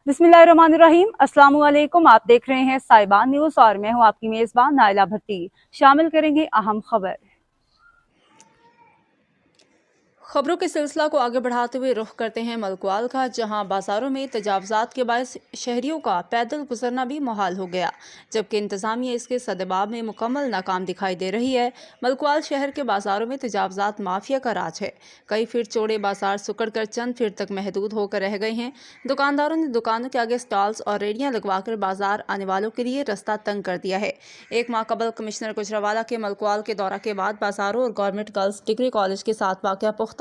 बिस्मिल्लाहिर्रहमानिर्रहीम। अस्सलाम वालेकुम। आप देख रहे हैं साहिबान न्यूज़ और मैं हूं आपकी मेज़बान नाइला भट्टी। शामिल करेंगे अहम खबर। खबरों के सिलसिला को आगे बढ़ाते हुए रुख करते हैं मलकवाल का, जहां बाजारों में तजावजात के बायस शहरियों का पैदल गुजरना भी मुहाल हो गया, जबकि इंतजामिया इसके सदबाब में मुकम्मल नाकाम दिखाई दे रही है। मलकवाल शहर के बाजारों में तजावजात माफिया का राज है। कई फीट चौड़े बाजार सुकड़ कर चंद फीट तक महदूद होकर रह गए हैं। दुकानदारों ने दुकानों के आगे स्टॉल्स और रेडियां लगवाकर बाजार आने वालों के लिए रास्ता तंग कर दिया है। एक माह कबल कमिश्नर गुजरावाला के मलकवाल के दौरा के बाद बाजारों और गवर्नमेंट गर्ल्स डिग्री कॉलेज के साथ वाक़या पुख्ता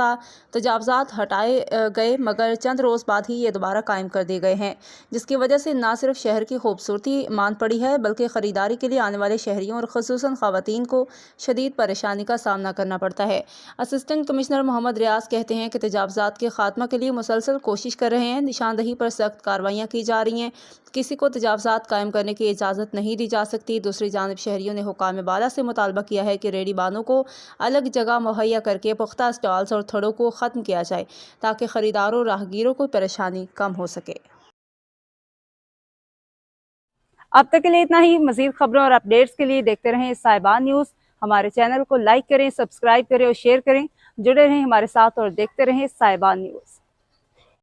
तजावजात हटाए गए, मगर चंद रोज़ बाद ही ये दोबारा कायम कर दिए गए हैं, जिसकी वजह से न सिर्फ शहर की खूबसूरती मान पड़ी है, बल्कि ख़रीदारी के लिए आने वाले शहरियों और ख़ुसूसन ख़वातीन को शदीद परेशानी का सामना करना पड़ता है। असिस्टेंट कमिश्नर मोहम्मद रियाज कहते हैं कि तजावजात के खात्मा के लिए मुसलसल कोशिश कर रहे हैं। निशानदही पर सख्त कार्रवाइयाँ की जा रही हैं। किसी को तजावजात कायम करने की इजाज़त नहीं दी जा सकती। दूसरी जानिब शहरियों ने हुकाम बाला से मुतालबा किया है कि रेडी बानों को अलग जगह मुहैया करके पुख्ता स्टॉल्स और थड़ों को ख़त्म किया जाए, ताकि ख़रीदारों और राहगीरों को परेशानी कम हो सके। अब तक के लिए इतना ही। मज़ीद खबरों और अपडेट्स के लिए देखते रहें साहिबान न्यूज़। हमारे चैनल को लाइक करें, सब्सक्राइब करें और शेयर करें। जुड़े रहें हमारे साथ और देखते रहें साहिबान न्यूज़।